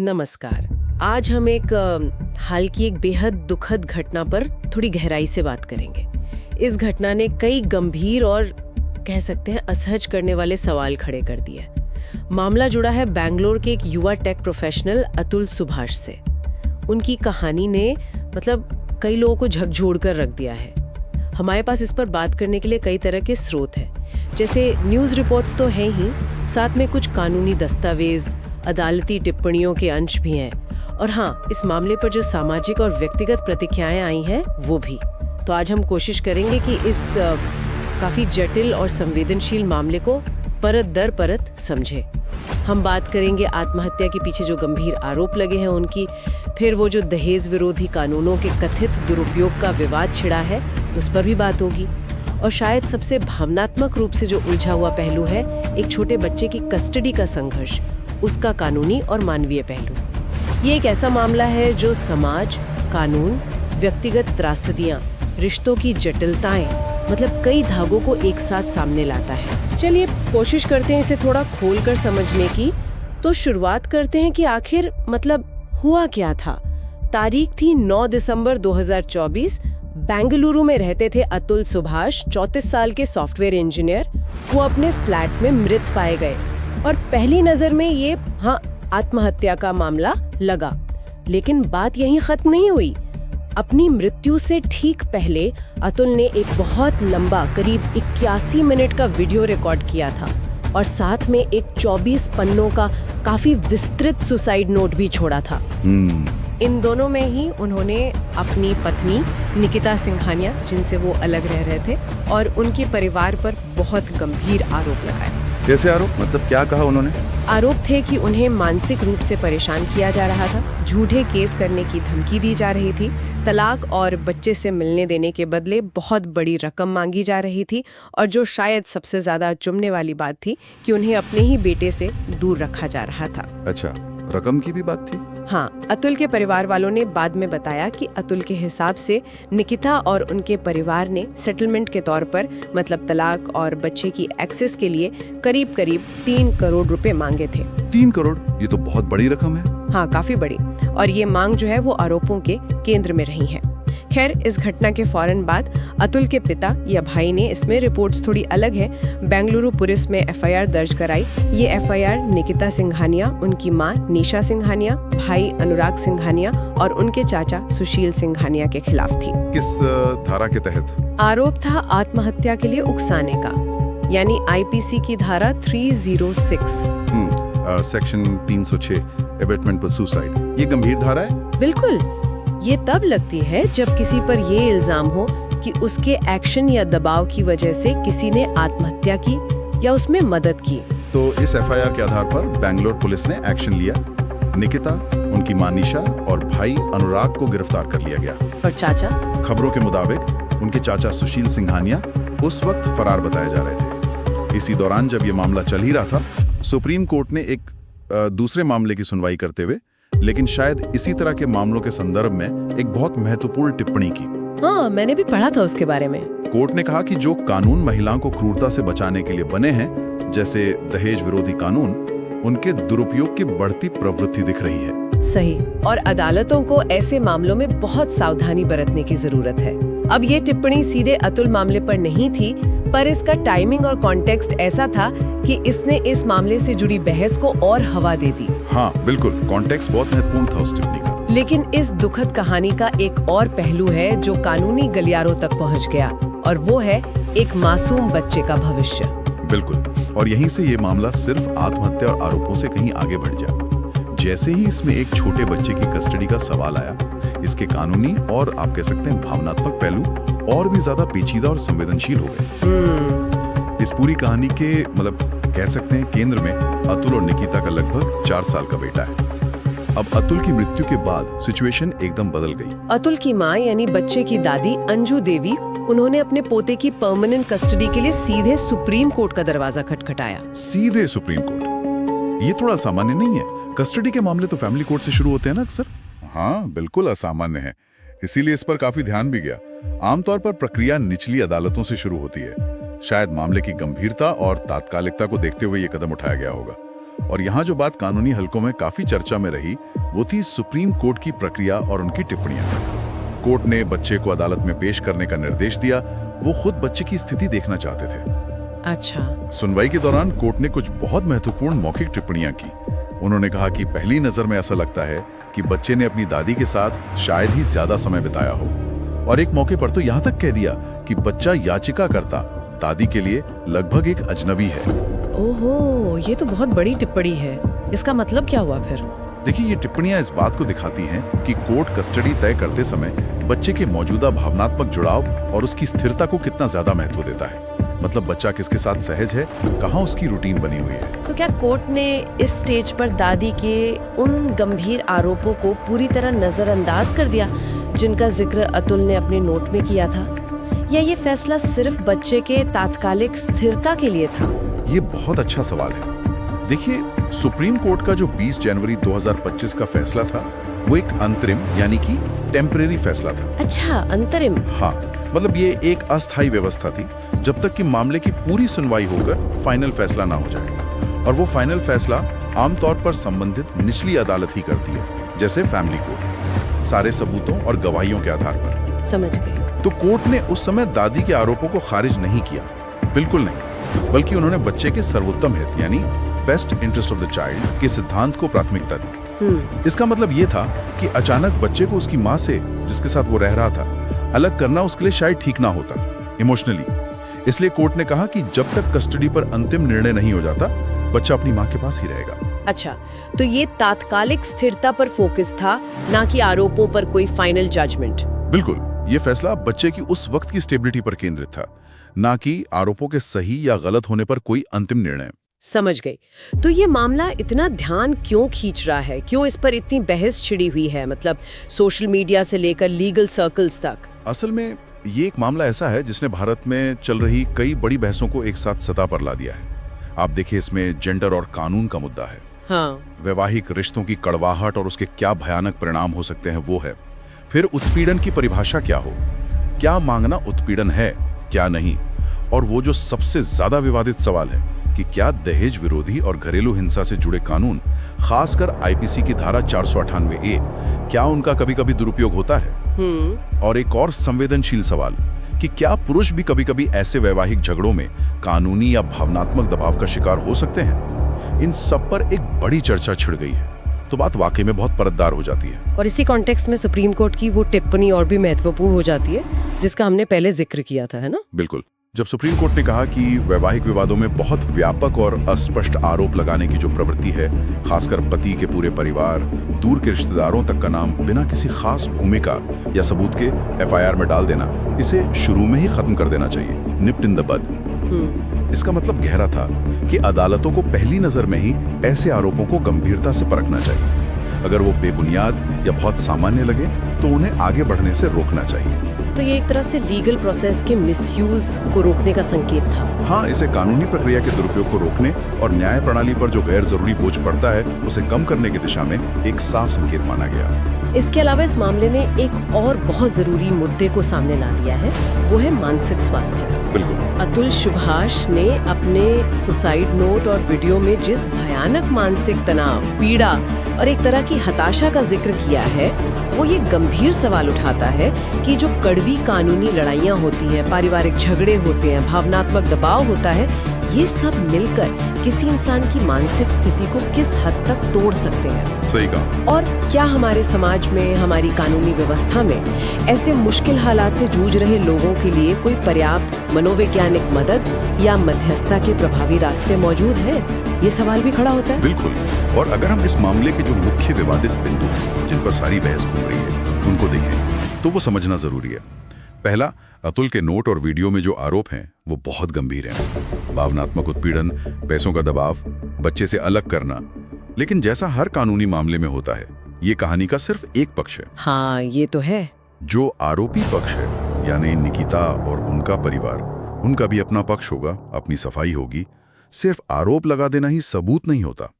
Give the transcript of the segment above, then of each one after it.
नमस्कार। आज हम हाल की एक बेहद दुखद घटना पर थोड़ी गहराई से बात करेंगे। इस घटना ने कई गंभीर और कह सकते हैं असहज करने वाले सवाल खड़े कर दिए। मामला जुड़ा है बेंगलोर के एक युवा टेक प्रोफेशनल अतुल सुभाष से। उनकी कहानी ने कई लोगों को झकझोर कर रख दिया है। हमारे पास इस पर बात करने के लिए कई तरह के स्रोत हैं, जैसे न्यूज़ रिपोर्ट्स तो हैं ही, साथ में कुछ कानूनी दस्तावेज, अदालती टिप्पणियों के अंश भी हैं, और हाँ, इस मामले पर जो सामाजिक और व्यक्तिगत प्रतिक्रियाएं आई हैं वो भी। तो आज हम कोशिश करेंगे कि इस काफ़ी जटिल और संवेदनशील मामले को परत दर परत समझें। हम बात करेंगे आत्महत्या के पीछे जो गंभीर आरोप लगे हैं उनकी, फिर वो जो दहेज विरोधी कानूनों के कथित दुरुपयोग का विवाद छिड़ा है उस पर भी बात होगी, और शायद सबसे भावनात्मक रूप से जो उलझा हुआ पहलू है एक छोटे बच्चे की कस्टडी का संघर्ष, उसका कानूनी और मानवीय पहलू। ये एक ऐसा मामला है जो समाज, कानून, व्यक्तिगत त्रासदियां, रिश्तों की जटिलताएं, कई धागों को एक साथ सामने लाता है। चलिए कोशिश करते हैं इसे थोड़ा खोलकर समझने की। तो शुरुआत करते हैं कि आखिर हुआ क्या था। तारीख थी 9 दिसंबर 2024। बेंगलुरु में रहते थे अतुल सुभाष, 34 साल के सॉफ्टवेयर इंजीनियर। वो अपने फ्लैट में मृत पाए गए और पहली नजर में ये आत्महत्या का मामला लगा। लेकिन बात यहीं खत्म नहीं हुई। अपनी मृत्यु से ठीक पहले अतुल ने एक बहुत लंबा, करीब 81 मिनट का वीडियो रिकॉर्ड किया था और साथ में एक 24 पन्नों का काफी विस्तृत सुसाइड नोट भी छोड़ा था। इन दोनों में ही उन्होंने अपनी पत्नी निकिता सिंघानिया, जिनसे वो अलग रह रहे थे, और उनके परिवार पर बहुत गंभीर आरोप लगाए। कैसे आरोप? क्या कहा उन्होंने? आरोप थे कि उन्हें मानसिक रूप से परेशान किया जा रहा था, झूठे केस करने की धमकी दी जा रही थी, तलाक और बच्चे से मिलने देने के बदले बहुत बड़ी रकम मांगी जा रही थी, और जो शायद सबसे ज्यादा चुभने वाली बात थी कि उन्हें अपने ही बेटे से दूर रखा जा रहा था। अच्छा, रकम की भी बात थी? हाँ, अतुल के परिवार वालों ने बाद में बताया कि अतुल के हिसाब से निकिता और उनके परिवार ने सेटलमेंट के तौर पर तलाक और बच्चे की एक्सेस के लिए करीब 3 करोड़ रुपए मांगे थे। 3 करोड़? ये तो बहुत बड़ी रकम है। हाँ, काफी बड़ी। और ये मांग जो है वो आरोपों के केंद्र में रही है। खैर, इस घटना के फौरन बाद अतुल के पिता या भाई ने, इसमें रिपोर्ट्स थोड़ी अलग है, बेंगलुरु पुलिस में एफआईआर दर्ज कराई। ये एफआईआर निकिता सिंघानिया, उनकी मां निशा सिंघानिया, भाई अनुराग सिंघानिया और उनके चाचा सुशील सिंघानिया के खिलाफ थी। किस धारा के तहत? आरोप था आत्महत्या के लिए उकसाने का, यानी आईपीसी की धारा 306। सेक्शन 306 एबेटमेंट पर सुसाइड। ये गंभीर धारा है? बिल्कुल। ये तब लगती है जब किसी पर ये इल्जाम हो कि उसके एक्शन या दबाव की वजह से किसी ने आत्महत्या की या उसमें मदद की। तो इस एफआईआर के आधार पर बेंगलोर पुलिस ने एक्शन लिया। निकिता, उनकी मां निशा और भाई अनुराग को गिरफ्तार कर लिया गया। और चाचा? खबरों के मुताबिक उनके चाचा सुशील सिंघानिया उस वक्त फरार बताए जा रहे थे। इसी दौरान जब ये मामला चल ही रहा था, सुप्रीम कोर्ट ने एक दूसरे मामले की सुनवाई करते हुए, लेकिन शायद इसी तरह के मामलों के संदर्भ में, एक बहुत महत्वपूर्ण टिप्पणी की। हाँ, मैंने भी पढ़ा था उसके बारे में। कोर्ट ने कहा कि जो कानून महिलाओं को क्रूरता से बचाने के लिए बने हैं, जैसे दहेज विरोधी कानून, उनके दुरुपयोग की बढ़ती प्रवृत्ति दिख रही है। सही। और अदालतों को ऐसे मामलों में बहुत सावधानी बरतने की जरूरत है। अब ये टिप्पणी सीधे अतुल मामले पर नहीं थी, पर इसका टाइमिंग और कॉन्टेक्स्ट ऐसा था कि इसने इस मामले से जुड़ी बहस को और हवा दे दी। हाँ, बिल्कुल, कॉन्टेक्स्ट बहुत महत्वपूर्ण था उस टिप्पणी का। लेकिन इस दुखद कहानी का एक और पहलू है जो कानूनी गलियारों तक पहुंच गया, और वो है एक मासूम बच्चे का भविष्य। बिल्कुल, और यहीं से ये मामला सिर्फ आत्महत्या और आरोपों से कहीं आगे बढ़ गया। जैसे ही इसमें एक छोटे बच्चे की कस्टडी का सवाल आया, इसके कानूनी और आप कह सकते हैं भावनात्मक पहलू और भी ज्यादा पेचीदा और संवेदनशील हो गए। इस पूरी कहानी के कह सकते हैं केंद्र में अतुल और निकिता का लगभग 4 साल का बेटा है। अब अतुल की मृत्यु के बाद सिचुएशन एकदम बदल गई। अतुल की मां यानी बच्चे की दादी अंजू देवी, उन्होंने अपने पोते की परमानेंट कस्टडी के लिए सीधे सुप्रीम कोर्ट का दरवाजा खटखटाया। सीधे सुप्रीम कोर्ट? ये थोड़ा सामान्य नहीं है। कस्टडी के मामले तो फैमिली कोर्ट से शुरू होते हैं ना अक्सर। हाँ, बिल्कुल असामान्य है, इसीलिए इस पर काफी ध्यान भी गया। आमतौर पर प्रक्रिया निचली अदालतों से शुरू होती है। शायद मामले की गंभीरता और तात्कालिकता को देखते हुए ये कदम उठाया गया होगा। और यहाँ जो बात कानूनी हलकों में काफी चर्चा में रही वो थी सुप्रीम कोर्ट की प्रक्रिया और उनकी टिप्पणियां। कोर्ट ने बच्चे को अदालत में पेश करने का निर्देश दिया। वो खुद बच्चे की स्थिति देखना चाहते थे। अच्छा। सुनवाई के दौरान कोर्ट ने कुछ बहुत महत्वपूर्ण मौखिक टिप्पणियां की। उन्होंने कहा कि पहली नजर में ऐसा लगता है कि बच्चे ने अपनी दादी के साथ शायद ही ज्यादा समय बिताया हो, और एक मौके पर तो यहाँ तक कह दिया कि बच्चा याचिकाकर्ता दादी के लिए लगभग एक अजनबी है। ओहो, ये तो बहुत बड़ी टिप्पणी है। इसका मतलब क्या हुआ फिर? देखिए, ये टिप्पणियां इस बात को दिखाती हैं कि कोर्ट कस्टडी तय करते समय बच्चे के मौजूदा भावनात्मक जुड़ाव और उसकी स्थिरता को कितना ज्यादा महत्व देता है। मतलब बच्चा किसके साथ सहज है, कहाँ उसकी रूटीन बनी हुई है। तो क्या कोर्ट ने इस स्टेज पर दादी के उन गंभीर आरोपों को पूरी तरह नजरअंदाज कर दिया जिनका जिक्र अतुल ने अपने नोट में किया था, या ये फैसला सिर्फ बच्चे के तात्कालिक स्थिरता के लिए था? ये बहुत अच्छा सवाल है। देखिए, सुप्रीम कोर्ट का जो 20 जनवरी 2025 का फैसला था वो एक अंतरिम यानी कि टेम्परेरी फैसला था। अच्छा, अंतरिम। हाँ, मतलब ये एक अस्थायी व्यवस्था थी जब तक कि मामले की पूरी सुनवाई होकर फाइनल फैसला ना हो जाए। और वो फाइनल फैसला आमतौर पर संबंधित निचली अदालत ही करती है, जैसे फैमिली कोर्ट, सारे सबूतों और गवाहियों के आधार पर। समझ गए। तो कोर्ट ने उस समय दादी के आरोपों को खारिज नहीं किया, बिल्कुल नहीं, बल्कि उन्होंने बच्चे के सर्वोत्तम हित यानी best interest of the child के सिद्धांत को प्राथमिकता दी। इसका मतलब ये था कि अचानक बच्चे को उसकी माँ से, जिसके साथ वो रह रहा था, अलग करना उसके लिए शायद ठीक ना होता इमोशनली। इसलिए कोर्ट ने कहा कि जब तक कस्टडी पर अंतिम निर्णय नहीं हो जाता, बच्चा अपनी माँ के पास ही रहेगा। अच्छा, तो ये तात्कालिक स्थिरता पर फोकस था, ना कि आरोपों पर कोई फाइनल जजमेंट। बिल्कुल, ये फैसला बच्चे की उस वक्त की स्टेबिलिटी पर केंद्रित था, ना कि आरोपों के सही या गलत होने पर कोई अंतिम निर्णय। समझ गई। तो ये मामला इतना ध्यान क्यों खींच रहा है? क्यों इस पर इतनी बहस छिड़ी हुई है, मतलब सोशल मीडिया से लेकर लीगल सर्कल्स तक? असल में ये एक मामला ऐसा है जिसने भारत में चल रही कई बड़ी बहसों को एक साथ सतह पर ला दिया है। आप देखिए, इसमें जेंडर और कानून का मुद्दा है। हाँ। वैवाहिक रिश्तों की कड़वाहट और उसके क्या भयानक परिणाम हो सकते हैं वो है। फिर उत्पीड़न की परिभाषा क्या हो, क्या मांगना उत्पीड़न है, क्या नहीं, और वो जो सबसे ज्यादा विवादित सवाल है कि क्या दहेज विरोधी और घरेलू हिंसा से जुड़े कानून, खासकर आईपीसी की धारा 498A, क्या उनका कभी-कभी दुरुपयोग होता है? और एक और संवेदनशील सवाल कि क्या पुरुष भी कभी-कभी ऐसे वैवाहिक झगड़ों में कानूनी या भावनात्मक दबाव का शिकार हो सकते हैं? इन सब पर एक बड़ी चर्चा छिड़ गई है, तो बात वाकई में बहुत परतदार हो जाती है। और इसी कॉन्टेक्स्ट में सुप्रीम कोर्ट की वो टिप्पणी और भी महत्वपूर्ण हो जाती है जिसका हमने पहले जिक्र किया था, है ना? बिल्कुल। जब सुप्रीम कोर्ट ने कहा कि वैवाहिक विवादों में बहुत व्यापक और अस्पष्ट आरोप लगाने की जो प्रवृत्ति है, खासकर पति के पूरे परिवार, दूर के रिश्तेदारों तक का नाम बिना किसी खास भूमिका या सबूत के एफआईआर में डाल देना, इसे शुरू में ही खत्म कर देना चाहिए, निप्ट इन द बड। इसका मतलब गहरा था कि अदालतों को पहली नजर में ही ऐसे आरोपों को गंभीरता से परखना चाहिए। अगर वो बेबुनियाद या बहुत सामान्य लगे तो उन्हें आगे बढ़ने से रोकना चाहिए। तो ये एक तरह से लीगल प्रोसेस के मिसयूज को रोकने का संकेत था। हाँ, इसे कानूनी प्रक्रिया के दुरुपयोग को रोकने और न्याय प्रणाली पर जो गैर जरूरी बोझ पड़ता है उसे कम करने की दिशा में एक साफ संकेत माना गया। इसके अलावा इस मामले ने एक और बहुत जरूरी मुद्दे को सामने ला दिया है, वो है मानसिक स्वास्थ्य का। बिल्कुल। अतुल सुभाष ने अपने सुसाइड नोट और वीडियो में जिस भयानक मानसिक तनाव, पीड़ा और एक तरह की हताशा का जिक्र किया है, वो ये गंभीर सवाल उठाता है कि जो कड़वी कानूनी लड़ाइयाँ होती हैं, पारिवारिक झगड़े होते हैं, भावनात्मक दबाव होता है, ये सब मिलकर किसी इंसान की मानसिक स्थिति को किस हद तक तोड़ सकते हैं। सही कहा। और क्या हमारे समाज में, हमारी कानूनी व्यवस्था में ऐसे मुश्किल हालात से जूझ रहे लोगों के लिए कोई पर्याप्त मनोवैज्ञानिक मदद या मध्यस्थता के प्रभावी रास्ते मौजूद हैं? ये सवाल भी खड़ा होता है। बिल्कुल। और अगर हम इस मामले के जो मुख्य विवादित बिंदु हैं, जिन पर सारी बहस घूम रही है, उनको देखें तो वो समझना जरूरी है। पहला, अतुल के नोट और वीडियो में जो आरोप हैं वो बहुत गंभीर हैं। भावनात्मक उत्पीड़न, पैसों का दबाव, बच्चे से अलग करना। लेकिन जैसा हर कानूनी मामले में होता है, ये कहानी का सिर्फ एक पक्ष है। हाँ, ये तो है। जो आरोपी पक्ष है, यानी निकिता और उनका परिवार, उनका भी अपना पक्ष होगा, अपनी सफाई होगी। सिर्फ आरोप लगा देना ही सबूत नहीं होता।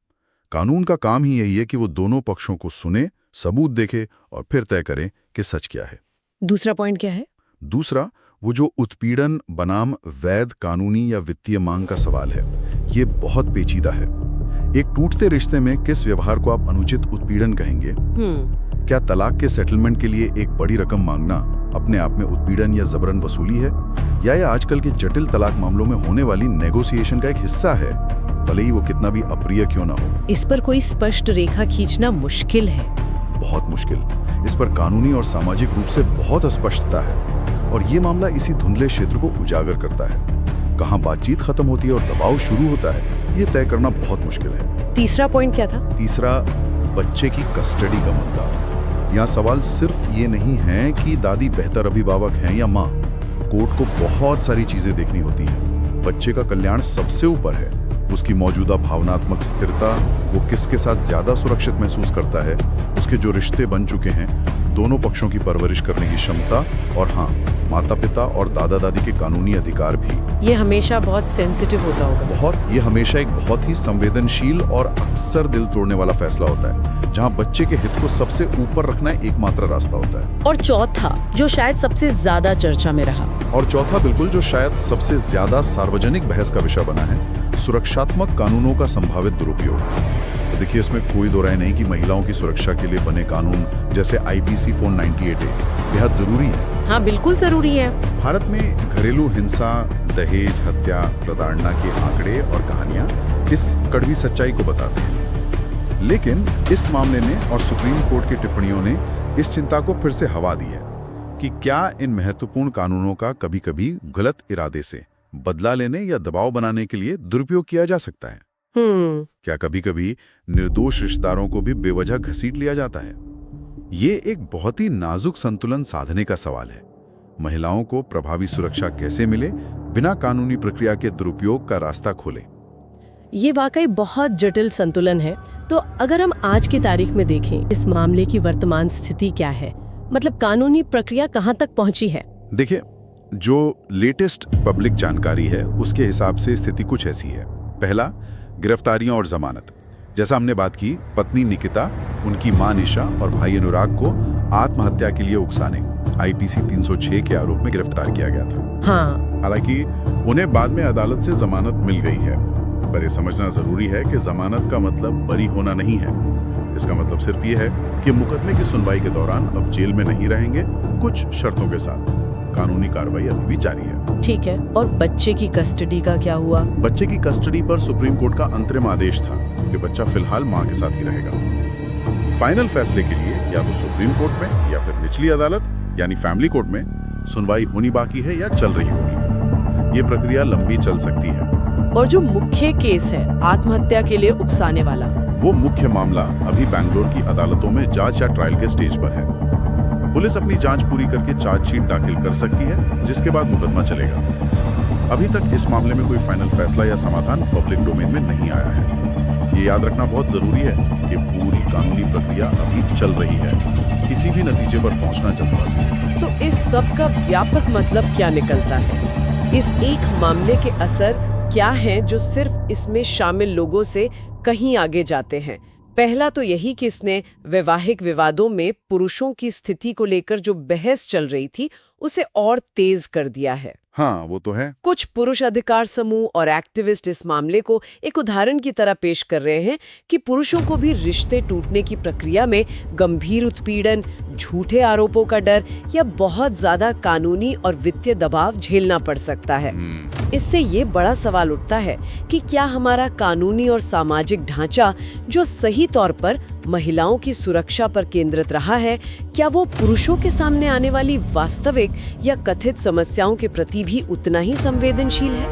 कानून का काम ही यही है कि वो दोनों पक्षों को सुने, सबूत देखे और फिर तय करें कि सच क्या है। दूसरा पॉइंट क्या है? दूसरा, वो जो उत्पीड़न बनाम वैध कानूनी या वित्तीय मांग का सवाल है, ये बहुत पेचीदा है। एक टूटते रिश्ते में किस व्यवहार को आप अनुचित उत्पीड़न कहेंगे? क्या तलाक के सेटलमेंट के लिए एक बड़ी रकम मांगना अपने आप में उत्पीड़न या जबरन वसूली है, या यह आजकल के जटिल तलाक मामलों में होने वाली नेगोशिएशन का एक हिस्सा है, भले ही वो कितना भी अप्रिय क्यों ना हो? इस पर कोई स्पष्ट रेखा खींचना मुश्किल है। बहुत मुश्किल। इस पर कानूनी और सामाजिक रूप से बहुत अस्पष्टता है, और ये मामला इसी धुंधले क्षेत्र को उजागर करता है। कहाँ बातचीत खत्म होती है और दबाव शुरू होता है, ये तय करना बहुत मुश्किल है। तीसरा पॉइंट क्या था? तीसरा, बच्चे की कस्टडी का मुद्दा। यहाँ सवाल सिर्फ ये नहीं है कि दादी बेहतर अभिभावक हैं या माँ। कोर्ट को बहुत सारी चीजें देखनी होती हैं। बच्चे का कल्याण सबसे ऊपर है। उसकी मौजूदा भावनात्मक स्थिरता, वो किसके साथ ज्यादा सुरक्षित महसूस करता है, उसके जो रिश्ते बन चुके हैं, दोनों पक्षों की परवरिश करने की क्षमता, और हाँ, माता पिता और दादा दादी के कानूनी अधिकार भी। ये हमेशा बहुत सेंसिटिव होता होगा। बहुत। ये हमेशा एक बहुत ही संवेदनशील और अक्सर दिल तोड़ने वाला फैसला होता है, जहाँ बच्चे के हित को सबसे ऊपर रखना एकमात्र रास्ता होता है। और चौथा, जो शायद सबसे ज्यादा चर्चा में रहा। और चौथा बिल्कुल, जो शायद सबसे ज्यादा सार्वजनिक बहस का विषय बना है, सुरक्षात्मक कानूनों का संभावित दुरुपयोग। तो देखिए, इसमें कोई दो राय नहीं कि महिलाओं की सुरक्षा के लिए बने कानून जैसे IPC 498A बेहद जरूरी है। हाँ, बिल्कुल जरूरी है। भारत में घरेलू हिंसा, दहेज, हत्या, प्रताड़ना के आंकड़े और कहानियां इस कड़वी सच्चाई को बताते हैं। लेकिन इस मामले ने और सुप्रीम कोर्ट की टिप्पणियों ने इस चिंता को फिर से हवा दी है कि क्या इन महत्वपूर्ण कानूनों का कभी-कभी गलत इरादे से बदला लेने या दबाव बनाने के लिए दुरुपयोग किया जा सकता है? क्या कभी-कभी निर्दोष रिश्तेदारों को भी बेवजह घसीट लिया जाता है? ये एक बहुत ही नाजुक संतुलन साधने का सवाल है। महिलाओं को प्रभावी सुरक्षा कैसे मिले, बिना कानूनी प्रक्रिया के दुरुपयोग का रास्ता खोले? ये वाकई बहुत जटिल संतुलन है। तो अगर हम आज की तारीख में देखें, इस मामले की वर्तमान स्थिति क्या है? मतलब कानूनी प्रक्रिया कहां तक पहुंची है? देखिए, जो लेटेस्ट पब्लिक जानकारी है उसके हिसाब से स्थिति कुछ ऐसी है। पहला, गिरफ्तारियां और जमानत। जैसा हमने बात की, पत्नी निकिता, उनकी मां निशा और भाई अनुराग को आत्महत्या के लिए उकसाने IPC 306 के आरोप में गिरफ्तार किया गया था। हाँ। हालांकि उन्हें बाद में अदालत से जमानत मिल गई है, पर यह समझना जरूरी है कि जमानत का मतलब बरी होना नहीं है। इसका मतलब सिर्फ ये है कि मुकदमे की सुनवाई के दौरान अब जेल में नहीं रहेंगे, कुछ शर्तों के साथ। कानूनी कार्रवाई अभी भी जारी है। ठीक है। और बच्चे की कस्टडी का क्या हुआ? बच्चे की कस्टडी पर सुप्रीम कोर्ट का अंतरिम आदेश था कि बच्चा फिलहाल मां के साथ ही रहेगा। फाइनल फैसले के लिए या तो सुप्रीम कोर्ट में या फिर निचली अदालत यानी फैमिली कोर्ट में सुनवाई होनी बाकी है या चल रही होगी। ये प्रक्रिया लंबी चल सकती है। और जो मुख्य केस है, आत्महत्या के लिए उकसाने वाला, वो मुख्य मामला अभी बैंगलोर की अदालतों में जांच या ट्रायल के स्टेज पर है। पुलिस अपनी जांच पूरी करके चार्जशीट दाखिल कर सकती है, जिसके बाद मुकदमा चलेगा। अभी तक इस मामले में कोई फाइनल फैसला या समाधान पब्लिक डोमेन में नहीं आया है। ये याद रखना बहुत जरूरी है कि पूरी कानूनी प्रक्रिया अभी चल रही है। किसी भी नतीजे पर पहुंचना जल्दबाजी है। तो इस सब का व्यापक मतलब क्या निकलता है? इस एक मामले के असर क्या हैं जो सिर्फ इसमें शामिल लोगों से कहीं आगे जाते हैं? पहला तो यही कि इसने वैवाहिक विवादों में पुरुषों की स्थिति को लेकर जो बहस चल रही थी उसे और तेज कर दिया है। हाँ, वो तो है। कुछ पुरुष अधिकार समूह और एक्टिविस्ट इस मामले को एक उदाहरण की तरह पेश कर रहे हैं कि पुरुषों को भी रिश्ते टूटने की प्रक्रिया में गंभीर उत्पीड़न, झूठे आरोपों का डर या बहुत ज्यादा कानूनी और वित्तीय दबाव झेलना पड़ सकता है। इससे ये बड़ा सवाल उठता है कि क्या हमारा कानूनी और सामाजिक ढांचा, जो सही तौर पर महिलाओं की सुरक्षा पर केंद्रित रहा है, क्या वो पुरुषों के सामने आने वाली वास्तविक या कथित समस्याओं के प्रति भी उतना ही संवेदनशील है?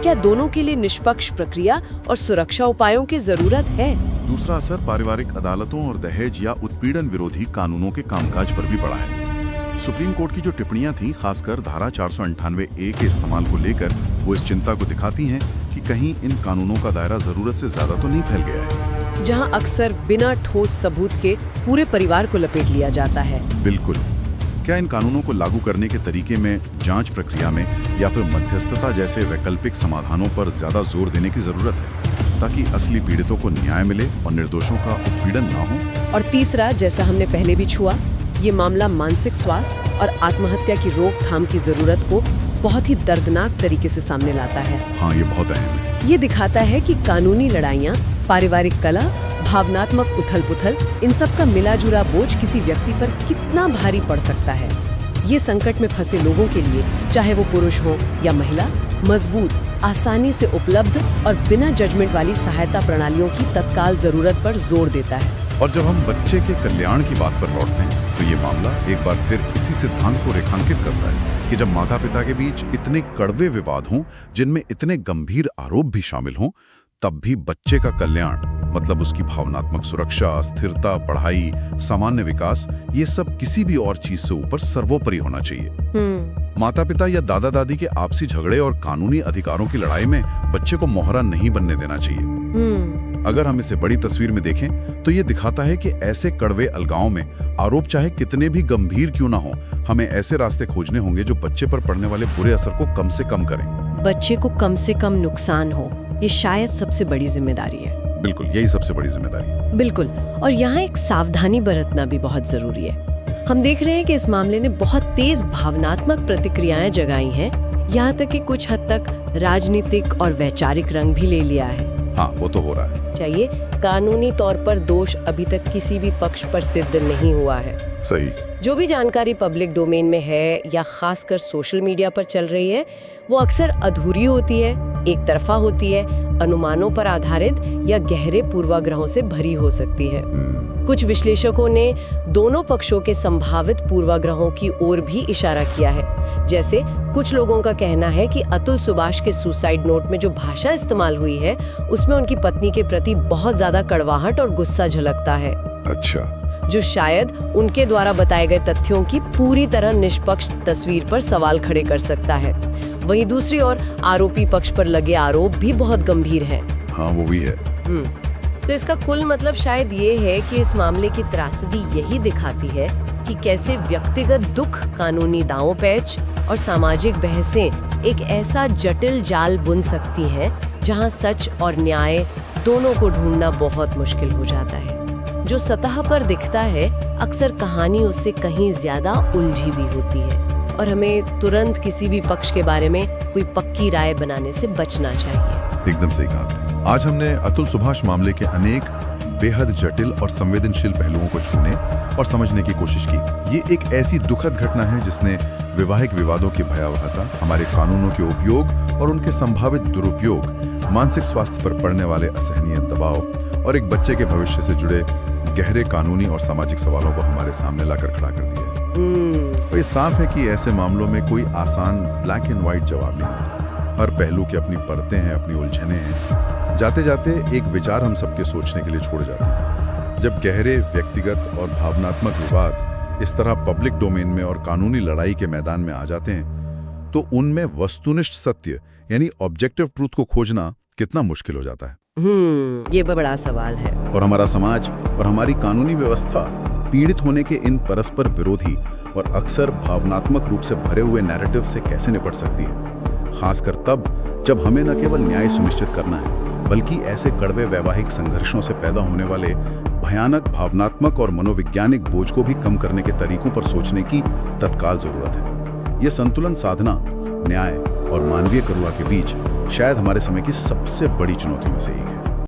क्या दोनों के लिए निष्पक्ष प्रक्रिया और सुरक्षा उपायों की जरूरत है? दूसरा असर पारिवारिक अदालतों और दहेज या उत्पीड़न विरोधी कानूनों के कामकाज पर भी पड़ा है। सुप्रीम कोर्ट की जो टिप्पणियां थी, खासकर धारा 498A के इस्तेमाल को लेकर, वो इस चिंता को दिखाती हैं कि कहीं इन कानूनों का दायरा जरूरत से ज्यादा तो नहीं फैल गया है, जहां अक्सर बिना ठोस सबूत के पूरे परिवार को लपेट लिया जाता है। बिल्कुल। क्या इन कानूनों को लागू करने के तरीके में, जांच प्रक्रिया में या फिर मध्यस्थता जैसे वैकल्पिक समाधानों पर ज्यादा जोर देने की जरूरत है, ताकि असली पीड़ितों को न्याय मिले और निर्दोषों का उत्पीड़न ना हो? और तीसरा, जैसा हमने पहले भी छुआ, ये मामला मानसिक स्वास्थ्य और आत्महत्या की रोकथाम की जरूरत को बहुत ही दर्दनाक तरीके से सामने लाता है। हाँ, ये बहुत अहम है। ये दिखाता है कि कानूनी लड़ाइयाँ पारिवारिक कलह, भावनात्मक उथल-पुथल, इन सब का मिला-जुला बोझ किसी व्यक्ति पर कितना भारी पड़ सकता है। ये संकट में फंसे लोगों के लिए, चाहे वो पुरुष हो या महिला, मजबूत, आसानी से उपलब्ध और बिना जजमेंट वाली सहायता प्रणालियों की तत्काल जरूरत पर जोर देता है। और जब हम बच्चे के कल्याण की बात पर लौटते हैं तो ये मामला एक बार फिर इसी सिद्धांत को रेखांकित करता है कि जब माता पिता के बीच इतने कड़वे विवाद हों, जिनमें इतने गंभीर आरोप भी शामिल हों, तब भी बच्चे का कल्याण, मतलब उसकी भावनात्मक सुरक्षा, स्थिरता, पढ़ाई, सामान्य विकास, ये सब किसी भी और चीज से ऊपर सर्वोपरि होना चाहिए। माता पिता या दादा दादी के आपसी झगड़े और कानूनी अधिकारों की लड़ाई में बच्चे को मोहरा नहीं बनने देना चाहिए। अगर हम इसे बड़ी तस्वीर में देखें तो ये दिखाता है कि ऐसे कड़वे अलगाव में आरोप चाहे कितने भी गंभीर क्यों ना हो, हमें ऐसे रास्ते खोजने होंगे जो बच्चे पर पड़ने वाले बुरे असर को कम से कम करें। बच्चे को कम से कम नुकसान हो, ये शायद सबसे बड़ी जिम्मेदारी है। बिल्कुल, यही सबसे बड़ी जिम्मेदारी है। बिल्कुल, और यहाँ एक सावधानी बरतना भी बहुत जरूरी है। हम देख रहे हैं कि इस मामले ने बहुत तेज भावनात्मक प्रतिक्रियाएं जगाई हैं, यहाँ तक कि कुछ हद तक राजनीतिक और वैचारिक रंग भी ले लिया है। हाँ, वो तो हो रहा है। चाहिए, कानूनी तौर पर दोष अभी तक किसी भी पक्ष पर सिद्ध नहीं हुआ है। सही। जो भी जानकारी पब्लिक डोमेन में है या खासकर सोशल मीडिया पर चल रही है, वो अक्सर अधूरी होती है, एक तरफा होती है, अनुमानों पर आधारित या गहरे पूर्वाग्रहों से भरी हो सकती है। कुछ विश्लेषकों ने दोनों पक्षों के संभावित पूर्वाग्रहों की ओर भी इशारा किया है। जैसे कुछ लोगों का कहना है कि अतुल सुभाष के सुसाइड नोट में जो भाषा इस्तेमाल हुई है, उसमें उनकी पत्नी के प्रति बहुत ज्यादा कड़वाहट और गुस्सा झलकता है। अच्छा। जो शायद उनके द्वारा बताए गए तथ्यों की पूरी तरह निष्पक्ष तस्वीर पर सवाल खड़े कर सकता है। वहीं दूसरी ओर आरोपी पक्ष पर लगे आरोप भी बहुत गंभीर हैं। हाँ, वो भी है। तो इसका कुल मतलब शायद ये है कि इस मामले की त्रासदी यही दिखाती है कि कैसे व्यक्तिगत दुख, कानूनी दांव-पेच और सामाजिक बहसें एक ऐसा जटिल जाल बुन सकती हैं जहां सच और न्याय दोनों को ढूंढना बहुत मुश्किल हो जाता है। जो सतह पर दिखता है, अक्सर कहानी उससे कहीं ज्यादा उलझी भी होती है, और हमें तुरंत किसी भी पक्ष के बारे में कोई पक्की राय बनाने से बचना चाहिए। एकदम सही कहा आपने। आज हमने अतुल सुभाष मामले के अनेक बेहद जटिल और संवेदनशील पहलुओं को छूने और समझने की कोशिश की। ये एक ऐसी दुखद घटना है जिसने वैवाहिक विवादों की भयावहता, हमारे कानूनों के उपयोग और उनके संभावित दुरुपयोग, मानसिक स्वास्थ्य पर पड़ने वाले असहनीय दबाव और एक बच्चे के भविष्य से जुड़े गहरे कानूनी और सामाजिक सवालों को हमारे सामने लाकर खड़ा कर दिया है। तो ये साफ है कि ऐसे मामलों में कोई आसान ब्लैक एंड व्हाइट जवाब नहीं होता। हर पहलू की अपनी परतें हैं, अपनी उलझनें हैं। जाते जाते एक विचार हम सबके सोचने के लिए छोड़ जाते हैं। जब गहरे व्यक्तिगत और भावनात्मक विवाद इस तरह पब्लिक डोमेन में और कानूनी लड़ाई के मैदान में आ जाते हैं, तो उनमें वस्तुनिष्ठ सत्य यानी ऑब्जेक्टिव ट्रूथ को खोजना कितना मुश्किल हो जाता है। ये बड़ा सवाल है। और हमारा समाज और हमारी कानूनी व्यवस्था पीड़ित होने के इन परस्पर विरोधी और अक्सर भावनात्मक रूप से भरे हुए नैरेटिव से कैसे निपट सकती है, खासकर तब जब हमें न केवल न्याय सुनिश्चित करना है, बल्कि ऐसे कड़वे वैवाहिक संघर्षों से पैदा होने वाले भयानक भावनात्मक और मनोवैज्ञानिक बोझ को भी कम करने के तरीकों पर सोचने की तत्काल जरूरत है। ये संतुलन साधना न्याय और मानवीय करुणा के बीच शायद हमारे समय की सबसे बड़ी चुनौतियों में से एक है।